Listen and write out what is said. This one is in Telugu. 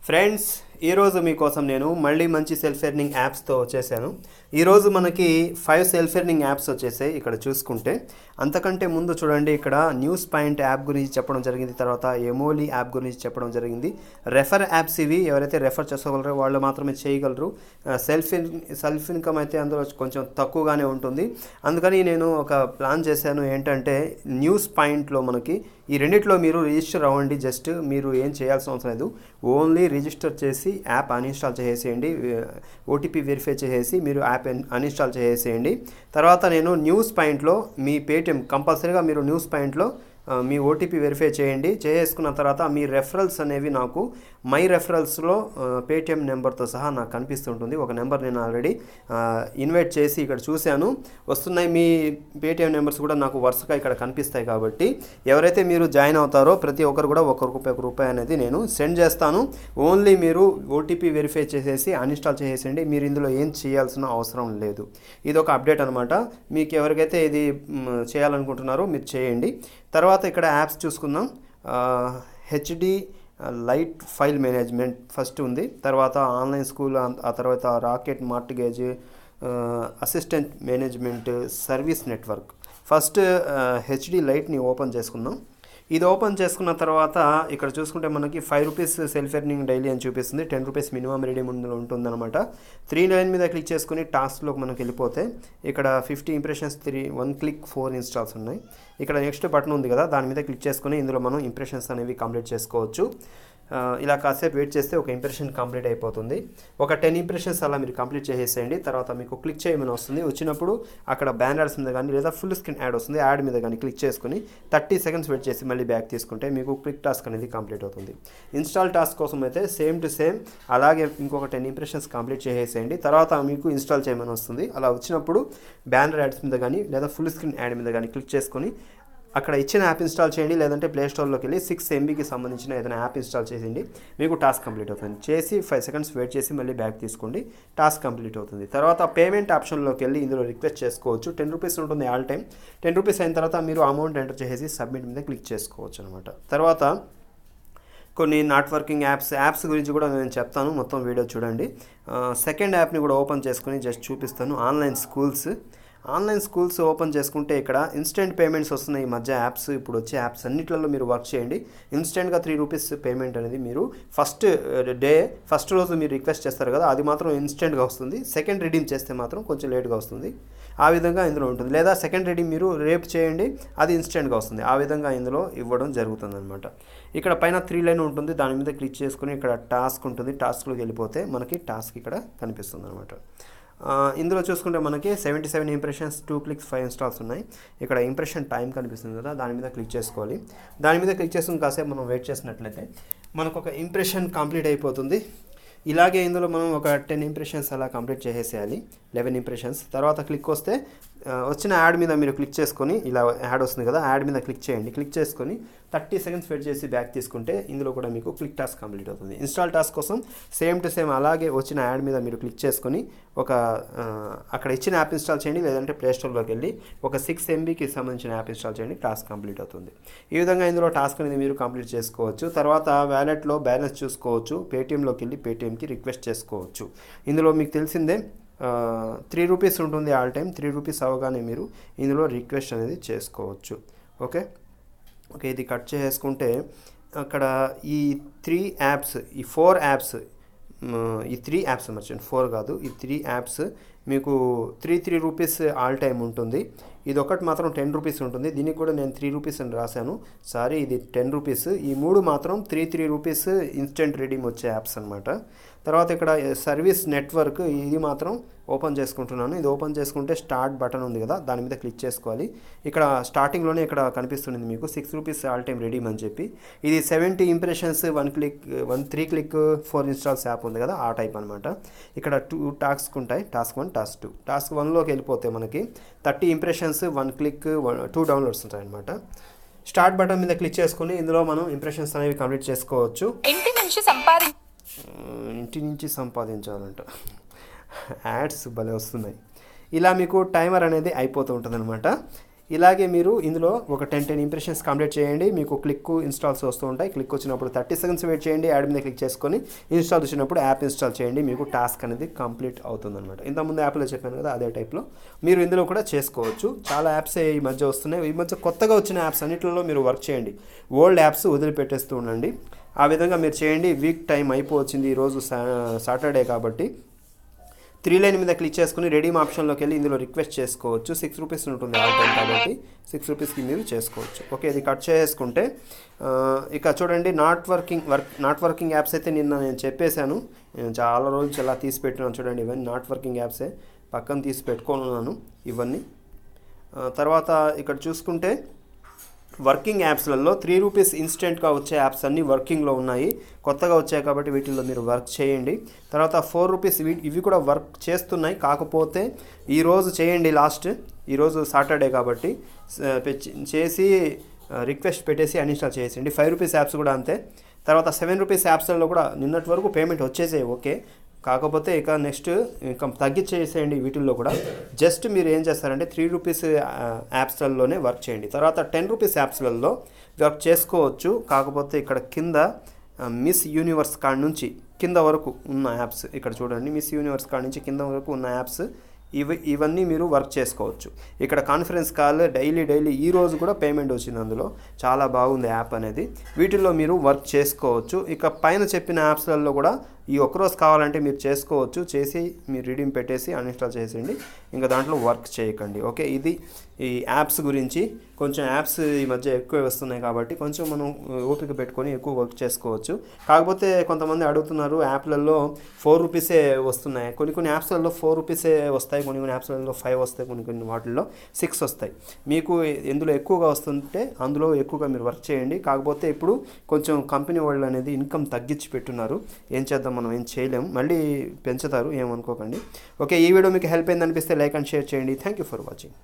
ఫ్రెండ్స్, ఈరోజు మీకోసం నేను మళ్ళీ మంచి సెల్ఫ్ ఎర్నింగ్ యాప్స్తో వచ్చేసాను. ఈరోజు మనకి 5 సెల్ఫ్ ఎర్నింగ్ యాప్స్ వచ్చేసాయి. ఇక్కడ చూసుకుంటే అంతకంటే ముందు చూడండి, ఇక్కడ న్యూస్ పాయింట్ యాప్ గురించి చెప్పడం జరిగింది, తర్వాత ఎమోలీ యాప్ గురించి చెప్పడం జరిగింది. రెఫర్ యాప్స్ ఇవి, ఎవరైతే రెఫర్ చేసుకోగలరో వాళ్ళు మాత్రమే చేయగలరు. సెల్ఫ్ ఇన్కమ్ అయితే అందులో కొంచెం తక్కువగానే ఉంటుంది. అందుకని నేను ఒక ప్లాన్ చేశాను, ఏంటంటే న్యూస్ పాయింట్లో మనకి ఈ రెండిట్లో మీరు రిజిస్టర్ అవ్వండి. జస్ట్ మీరు ఏం చేయాల్సిన అవసరం లేదు, ఓన్లీ రిజిస్టర్ చేసి యాప్ అన్ఇన్స్టాల్ చేసేయండి. ఓటీపీ వెరిఫై చేసేసి మీరు యాప్ అన్ఇన్స్టాల్ చేసేయండి. తర్వాత నేను న్యూస్ పాయింట్లో మీ పేటిఎం కంపల్సరీగా మీరు న్యూస్ పాయింట్లో మీ ఓటీపీ వెరిఫై చేయండి. చేసుకున్న తర్వాత మీ రెఫరల్స్ అనేవి నాకు మై రెఫరల్స్లో పేటిఎం నెంబర్తో సహా నాకు కనిపిస్తుంటుంది. ఒక నెంబర్ నేను ఆల్రెడీ ఇన్వైట్ చేసి ఇక్కడ చూశాను, వస్తున్నాయి. మీ పేటిఎం నెంబర్స్ కూడా నాకు వరుసగా ఇక్కడ కనిపిస్తాయి. కాబట్టి ఎవరైతే మీరు జాయిన్ అవుతారో ప్రతి ఒక్కరు కూడా ఒక రూపాయి అనేది నేను సెండ్ చేస్తాను. ఓన్లీ మీరు ఓటీపీ వెరిఫై చేసేసి అన్ఇన్స్టాల్ చేసేయండి. మీరు ఇందులో ఏం చేయాల్సిన అవసరం లేదు. ఇది ఒక అప్డేట్ అనమాట. మీకు ఎవరికైతే ఇది చేయాలనుకుంటున్నారో మీరు చేయండి. తర్వాత ఇక్కడ యాప్స్ చూసుకుందాం. HD light file management first ఉంది, తర్వాత ఆన్లైన్ స్కూల్, ఆ తర్వాత rocket mortgage, assistant management, service network. First HD లైట్ని ఓపెన్ చేసుకుందాం. ఇది ఓపెన్ చేసుకున్న తర్వాత ఇక్కడ చూసుకుంటే మనకి 5 రూపీస్ సెల్ఫ్ ఎర్నింగ్ డైలీ అని చూపిస్తుంది. 10 రూపీస్ మినిమం రెడీమ్ ఉంటుందన్నమాట. 3 లైన్ మీద క్లిక్ చేసుకుని టాస్క్లోకి మనకి వెళ్ళిపోతే ఇక్కడ 50 ఇంప్రెషన్స్ 1 క్లిక్ 4 ఇన్స్టాల్స్ ఉన్నాయి. ఇక్కడ నెక్స్ట్ బటన్ ఉంది కదా, దాని మీద క్లిక్ చేసుకుని ఇందులో మనం ఇంప్రెషన్స్ అనేవి కంప్లీట్ చేసుకోవచ్చు. ఇలా కాసేపు వెయిట్ చేస్తే ఒక ఇంప్రెషన్ కంప్లీట్ అయిపోతుంది. ఒక 10 ఇంప్రెషన్స్ అలా మీరు కంప్లీట్ చేసేసేయండి. తర్వాత మీకు క్లిక్ చేయమని వస్తుంది. వచ్చినప్పుడు అక్కడ బ్యానర్స్ మీద కానీ లేదా ఫుల్ స్క్రీన్ యాడ్ వస్తుంది, యాడ్ మీద కానీ క్లిక్ చేసుకుని 30 సెకండ్స్ వెయిట్ చేసి మళ్ళీ బ్యాక్ తీసుకుంటే మీకు క్విక్ టాస్క్ అనేది కంప్లీట్ అవుతుంది. ఇన్స్టాల్ టాస్క్ కోసం అయితే సేమ్ టు సేమ్ అలాగే ఇంకొక 10 ఇంప్రెషన్స్ కంప్లీట్ చేసేయండి. తర్వాత మీకు ఇన్స్టాల్ చేయమని వస్తుంది. అలా వచ్చినప్పుడు బ్యానర్ యాడ్స్ మీద కానీ లేదా ఫుల్ స్క్రీన్ యాడ్ మీద కానీ క్లిక్ చేసుకొని అక్కడ ఇచ్చిన యాప్ ఇన్స్టాల్ చేయండి. లేదంటే ప్లేస్టోర్లోకి వెళ్ళి 6 MBకి సంబంధించిన ఏదైనా యాప్ ఇన్స్టాల్ చేసేయండి. మీకు టాస్క్ కంప్లీట్ అవుతుంది. చేసి 5 సెకండ్స్ వెయిట్ చేసి మళ్ళీ బ్యాక్ తీసుకోండి, టాస్క్ కంప్లీట్ అవుతుంది. తర్వాత పేమెంట్ ఆప్షన్లోకి వెళ్ళి ఇందులో రిక్వెస్ట్ చేసుకోవచ్చు. 10 రూపీస్ ఉంటుంది ఆల్ టైం. 10 రూపీస్ అయిన తర్వాత మీరు అమౌంట్ ఎంటర్ చేసేసి సబ్మిట్ మీద క్లిక్ చేసుకోవచ్చు అనమాట. తర్వాత కొన్ని నాట్ వర్కింగ్ యాప్స్ గురించి కూడా నేను చెప్తాను, మొత్తం వీడియో చూడండి. సెకండ్ యాప్ని కూడా ఓపెన్ చేసుకుని జస్ట్ చూపిస్తాను. ఆన్లైన్ స్కూల్స్ ఓపెన్ చేసుకుంటే ఇక్కడ ఇన్స్టెంట్ పేమెంట్స్ వస్తున్నాయి. ఈ మధ్య యాప్స్ ఇప్పుడు వచ్చే యాప్స్ అన్నిట్లలో మీరు వర్క్ చేయండి. ఇన్స్టెంట్గా 3 రూపీస్ పేమెంట్ అనేది మీరు ఫస్ట్ రోజు మీరు రిక్వెస్ట్ చేస్తారు కదా, అది మాత్రం ఇన్స్టెంట్గా వస్తుంది. సెకండ్ రిడీమ్ చేస్తే మాత్రం కొంచెం లేట్గా వస్తుంది. ఆ విధంగా ఇందులో ఉంటుంది. లేదా సెకండ్ రిడీమ్ మీరు రేపు చేయండి, అది ఇన్స్టెంట్గా వస్తుంది. ఆ విధంగా ఇందులో ఇవ్వడం జరుగుతుంది అనమాట. ఇక్కడ పైన 3 లైన్ ఉంటుంది, దాని మీద క్లిక్ చేసుకుని ఇక్కడ టాస్క్ ఉంటుంది. టాస్క్లోకి వెళ్ళిపోతే మనకి టాస్క్ ఇక్కడ కనిపిస్తుంది అనమాట. ఇందులో చూసుకుంటే మనకి 77 ఇంప్రెషన్స్ 2 క్లిక్స్ 5 ఇన్స్టాల్స్ ఉన్నాయి. ఇక్కడ ఇంప్రెషన్ టైం కనిపిస్తుంది కదా, దాని మీద క్లిక్ చేసుకోవాలి. దాని మీద క్లిక్ చేసుకుని కాసేపు మనం వెయిట్ చేసినట్లయితే మనకు ఒక ఇంప్రెషన్ కంప్లీట్ అయిపోతుంది. ఇలాగే ఇందులో మనం ఒక 10 ఇంప్రెషన్స్ అలా కంప్లీట్ చేసేసేయాలి, 11 ఇంప్రెషన్స్. తర్వాత క్లిక్ వస్తే వచ్చిన యాడ్ మీద మీరు క్లిక్ చేసుకొని ఇలా యాడ్ వస్తుంది కదా, యాడ్ మీద క్లిక్ చేయండి. క్లిక్ చేసుకొని 30 సెకండ్స్ వెయిట్ చేసి బ్యాక్ తీసుకుంటే ఇందులో కూడా మీకు క్లిక్ టాస్క్ కంప్లీట్ అవుతుంది. ఇన్స్టాల్ టాస్క్ కోసం సేమ్ టు సేమ్ అలాగే వచ్చిన యాడ్ మీద మీరు క్లిక్ చేసుకొని అక్కడ ఇచ్చిన యాప్ ఇన్స్టాల్ చేయండి. లేదంటే ప్లేస్టోర్లోకి వెళ్ళి ఒక 6 MBకి సంబంధించిన యాప్ ఇన్స్టాల్ చేయండి, టాస్క్ కంప్లీట్ అవుతుంది. ఈ విధంగా ఇందులో టాస్క్ అనేది మీరు కంప్లీట్ చేసుకోవచ్చు. తర్వాత వ్యాలెట్లో బ్యాలెన్స్ చూసుకోవచ్చు. పేటిఎంలోకి వెళ్ళి పేటిఎంకి రిక్వెస్ట్ చేసుకోవచ్చు. ఇందులో మీకు తెలిసిందే 3 రూపీస్ ఉంటుంది ఆల్ టైం. 3 రూపీస్ అవగానే మీరు ఇందులో రిక్వెస్ట్ అనేది చేసుకోవచ్చు. ఓకే, ఇది కట్ చేసుకుంటే అక్కడ ఈ 3 యాప్స్, ఈ 4 యాప్స్, ఈ 3 యాప్స్ మర్చిపోండి, 4 కాదు, ఈ 3 యాప్స్ మీకు 3 రూపీస్ ఆల్ టైం ఉంటుంది. ఇది ఒకటి మాత్రం 10 రూపీస్ ఉంటుంది. దీనికి కూడా నేను 3 రూపీస్ అని రాశాను, సారీ, ఇది 10 రూపీస్. ఈ 3 మాత్రం 3 రూపీస్ ఇన్స్టెంట్ రిడీమ్ వచ్చే యాప్స్ అనమాట. తర్వాత ఇక్కడ సర్వీస్ నెట్వర్క్, ఇది మాత్రం ఓపెన్ చేసుకుంటున్నాను. ఇది ఓపెన్ చేసుకుంటే స్టార్ట్ బటన్ ఉంది కదా, దాని మీద క్లిక్ చేసుకోవాలి. ఇక్కడ స్టార్టింగ్లోనే ఇక్కడ కనిపిస్తుంది మీకు 6 రూపీస్ ఆల్ టైం రెడీమ్ అని చెప్పి. ఇది 70 ఇంప్రెషన్స్ 3 క్లిక్ 4 ఇన్స్టాల్స్ యాప్ ఉంది కదా, ఆ టైప్ అనమాట. ఇక్కడ 2 టాస్క్ ఉంటాయి, టాస్క్ 1 టాస్క్ 2. టాస్క్ 1లోకి వెళ్ళిపోతే మనకి 30 ఇంప్రెషన్స్ 1 క్లిక్ 2 డౌన్లోడ్స్ ఉంటాయి అనమాట. స్టార్ట్ బటన్ మీద క్లిక్ చేసుకుని ఇందులో మనం ఇంప్రెషన్స్ అనేవి కంప్లీట్ చేసుకోవచ్చు. ఇంటి నుంచి సంపాదించాలంట, యాడ్స్ భలే వస్తున్నాయి. ఇలా మీకు టైమర్ అనేది అయిపోతూ ఉంటుంది అనమాట. ఇలాగే మీరు ఇందులో ఒక 10 ఇంప్రెషన్స్ కంప్లీట్ చేయండి. మీకు క్లిక్ ఇన్స్టాల్స్ వస్తూ ఉంటాయి. క్లిక్ వచ్చినప్పుడు 30 సెకండ్స్ వెయిట్ చేయండి. యాడ్ మీద క్లిక్ చేసుకొని ఇన్స్టాల్ వచ్చినప్పుడు యాప్ ఇన్స్టాల్ చేయండి. మీకు టాస్క్ అనేది కంప్లీట్ అవుతుందన్నమాట. ఇంతకుముందు యాప్లో చెప్పాను కదా, అదే టైప్లో మీరు ఇందులో కూడా చేసుకోవచ్చు. చాలా యాప్స్ ఈ మధ్య వస్తున్నాయి. ఈ మధ్య కొత్తగా వచ్చిన యాప్స్ అన్నింటిలో మీరు వర్క్ చేయండి. ఓల్డ్ యాప్స్ వదిలిపెట్టేస్తూ ఉండండి. ఆ విధంగా మీరు చేయండి. వీక్ టైం అయిపోవచ్చింది. ఈరోజు సాటర్డే కాబట్టి 3 లైన్ మీద క్లిక్ చేసుకుని రెడీమ్ ఆప్షన్లోకి వెళ్ళి ఇందులో రిక్వెస్ట్ చేసుకోవచ్చు. 6 రూపీస్ ఉంటుంది ఆల్ టైం కాబట్టి 6 రూపీస్కి మీరు చేసుకోవచ్చు. ఓకే, ఇది కట్ చేసుకుంటే ఇక చూడండి, నాట్ వర్కింగ్ యాప్స్ అయితే నిన్న నేను చెప్పేశాను. నేను చాలా రోజులు చాలా తీసి పెట్టినాను. చూడండి, ఇవన్నీ నాట్ వర్కింగ్ యాప్సే, పక్కన తీసి పెట్టుకున్నాను ఇవన్నీ. తర్వాత ఇక్కడ చూసుకుంటే వర్కింగ్ యాప్స్లలో 3 రూపీస్ ఇన్స్టెంట్గా వచ్చే యాప్స్ అన్నీ వర్కింగ్లో ఉన్నాయి. కొత్తగా వచ్చాయి కాబట్టి వీటిల్లో మీరు వర్క్ చేయండి. తర్వాత 4 రూపీస్ ఇవి కూడా వర్క్ చేస్తున్నాయి. కాకపోతే ఈరోజు చేయండి, ఈరోజు సాటర్డే కాబట్టి చేసి రిక్వెస్ట్ పెట్టేసి అన్ఇన్స్టాల్ చేసేయండి. 5 రూపీస్ యాప్స్ కూడా అంతే. తర్వాత 7 రూపీస్ యాప్స్లలో కూడా నిన్నటి వరకు పేమెంట్ వచ్చేసాయి. ఓకే, కాకపోతే ఇక నెక్స్ట్ ఇంకా తగ్గించేసేయండి. వీటిల్లో కూడా జస్ట్ మీరు ఏం చేస్తారంటే 3 రూపీస్ యాప్స్లలోనే వర్క్ చేయండి. తర్వాత 10 రూపీస్ యాప్స్లలో వర్క్ చేసుకోవచ్చు. కాకపోతే ఇక్కడ కింద మిస్ యూనివర్స్ కాడ నుంచి కింద వరకు ఉన్న యాప్స్ ఇక్కడ చూడండి. మిస్ యూనివర్స్ కాడ నుంచి కింద వరకు ఉన్న యాప్స్ ఇవన్నీ మీరు వర్క్ చేసుకోవచ్చు. ఇక్కడ కాన్ఫరెన్స్ కాల్ డైలీ ఈ రోజు కూడా పేమెంట్ వచ్చింది. అందులో చాలా బాగుంది యాప్ అనేది. వీటిల్లో మీరు వర్క్ చేసుకోవచ్చు. ఇక పైన చెప్పిన యాప్స్లలో కూడా ఈ ఒక్కరోజు కావాలంటే మీరు చేసుకోవచ్చు. చేసి మీరు రీడింగ్ పెట్టేసి అన్ఇన్స్టాల్ చేసేయండి. ఇంకా దాంట్లో వర్క్ చేయకండి. ఓకే, ఇది ఈ యాప్స్ గురించి. కొంచెం యాప్స్ ఈ మధ్య ఎక్కువ వస్తున్నాయి కాబట్టి కొంచెం మనం ఓపిక పెట్టుకొని ఎక్కువ వర్క్ చేసుకోవచ్చు. కాకపోతే కొంతమంది అడుగుతున్నారు, యాప్లలో 4 రూపీసే వస్తున్నాయి. కొన్ని యాప్స్లలో 4 రూపీసే వస్తాయి, కొన్ని యాప్స్లలో 5 వస్తాయి, కొన్ని వాటిల్లో 6 వస్తాయి. మీకు ఎందులో ఎక్కువగా వస్తుంటే అందులో ఎక్కువగా మీరు వర్క్ చేయండి. కాకపోతే ఇప్పుడు కొంచెం కంపెనీ వాళ్ళు అనేది ఇన్కమ్ తగ్గించి పెట్టున్నారు. ఏం చేద్దాం, మనం ఏం చేయలేము, మళ్ళీ పెంచుతారు, ఏమనుకోకండి. ఓకే, ఈ వీడియో మీకు హెల్ప్ అయింది అనిపిస్తే లైక్ అండ్ షేర్ చేయండి. Thank you for watching.